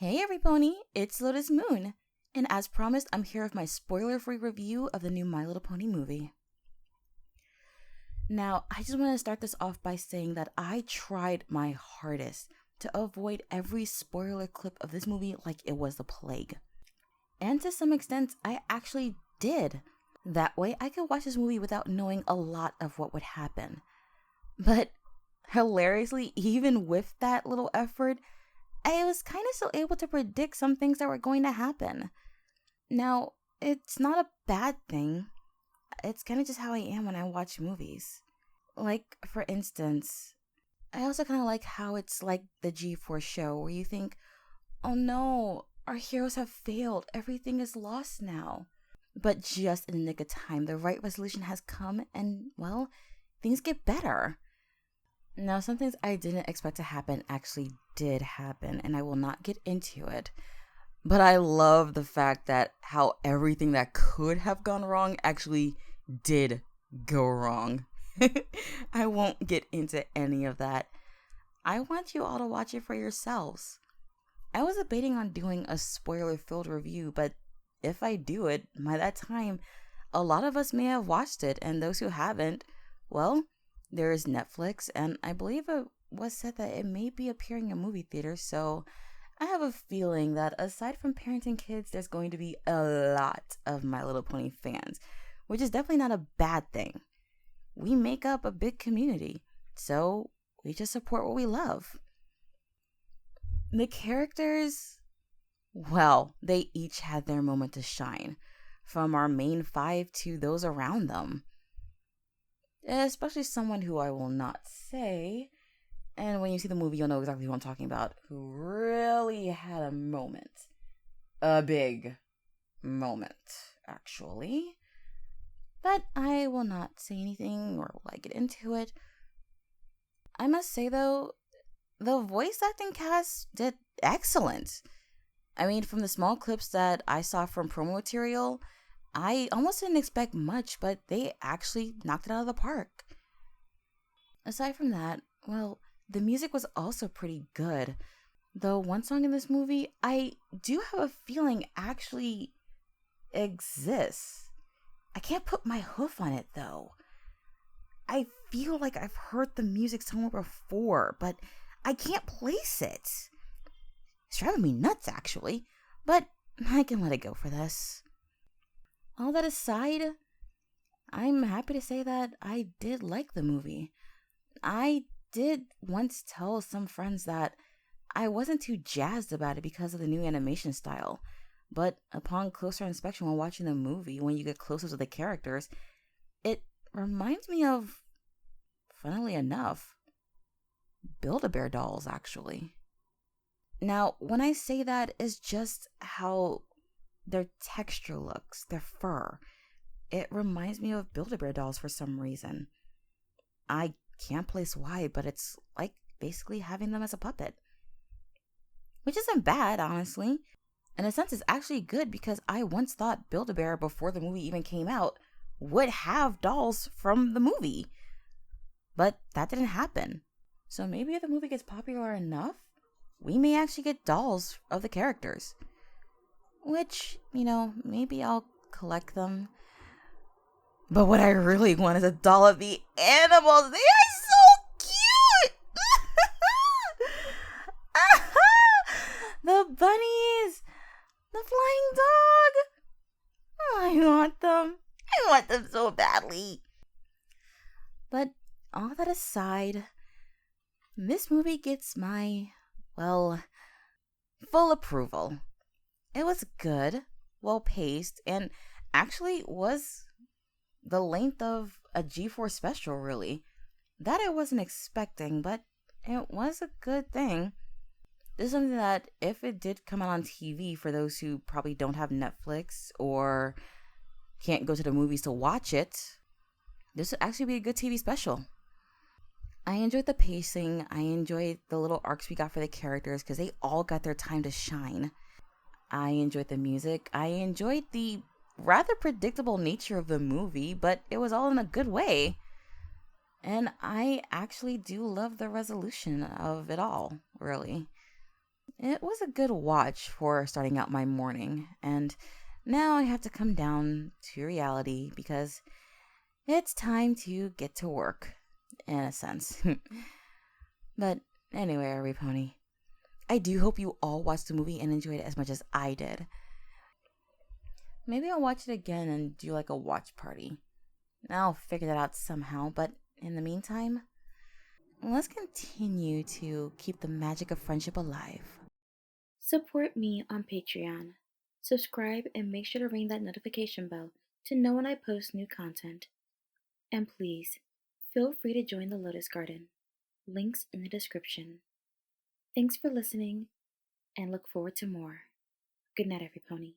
Hey everypony, it's Lotus Moon, and as promised, I'm here with my spoiler-free review of the new My Little Pony movie. Now, I just want to start this off by saying that I tried my hardest to avoid every spoiler clip of this movie like it was the plague. And to some extent, I actually did. That way, I could watch this movie without knowing a lot of what would happen. But hilariously, even with that little effort, I was kind of still able to predict some things that were going to happen. Now, it's not a bad thing. It's kind of just how I am when I watch movies. Like, for instance, I also kind of like how it's like the G-Force show where you think, oh no, our heroes have failed. Everything is lost now. But just in the nick of time, the right resolution has come and, well, things get better. Now, some things I didn't expect to happen actually did happen, and I will not get into it. But I love the fact that how everything that could have gone wrong actually did go wrong. I won't get into any of that. I want you all to watch it for yourselves. I was debating on doing a spoiler-filled review, but if I do it, by that time, a lot of us may have watched it, and those who haven't, well, there is Netflix, and I believe it was said that it may be appearing in movie theaters, so I have a feeling that aside from parenting kids, there's going to be a lot of My Little Pony fans, which is definitely not a bad thing. We make up a big community, so we just support what we love. The characters, well, they each had their moment to shine, from our main five to those around them. Especially someone who I will not say, and when you see the movie, you'll know exactly who I'm talking about, who really had a moment. A big moment, actually. But I will not say anything or get into it. I must say, though, the voice acting cast did excellent. I mean, from the small clips that I saw from promo material, I almost didn't expect much, but they actually knocked it out of the park. Aside from that, well, the music was also pretty good. Though one song in this movie, I do have a feeling actually exists. I can't put my hoof on it, though. I feel like I've heard the music somewhere before, but I can't place it. It's driving me nuts, actually, but I can let it go for this. All that aside, I'm happy to say that I did like the movie. I did once tell some friends that I wasn't too jazzed about it because of the new animation style, but upon closer inspection while watching the movie, when you get closer to the characters, it reminds me of, funnily enough, Build-A-Bear dolls, actually. Now, when I say that, it's just how their texture looks, their fur. It reminds me of Build-A-Bear dolls for some reason. I can't place why, but it's like basically having them as a puppet. Which isn't bad, honestly. In a sense, it's actually good because I once thought Build-A-Bear, before the movie even came out, would have dolls from the movie. But that didn't happen. So maybe if the movie gets popular enough, we may actually get dolls of the characters. Which, maybe I'll collect them. But what I really want is a doll of the animals. They are so cute! The bunnies! The flying dog! Oh, I want them. I want them so badly. But all that aside, this movie gets my, full approval. It was good, well-paced, and actually was the length of a G-Force special, really. That I wasn't expecting, but it was a good thing. This is something that, if it did come out on TV, for those who probably don't have Netflix or can't go to the movies to watch it, this would actually be a good TV special. I enjoyed the pacing. I enjoyed the little arcs we got for the characters because they all got their time to shine. I enjoyed the music. I enjoyed the rather predictable nature of the movie, but it was all in a good way. And I actually do love the resolution of it all, really. It was a good watch for starting out my morning, and now I have to come down to reality because it's time to get to work, in a sense. But anyway, Pony, I do hope you all watched the movie and enjoyed it as much as I did. Maybe I'll watch it again and do like a watch party. I'll figure that out somehow, but in the meantime, let's continue to keep the magic of friendship alive. Support me on Patreon. Subscribe and make sure to ring that notification bell to know when I post new content. And please, feel free to join the Lotus Garden. Links in the description. Thanks for listening and look forward to more. Good night, every pony.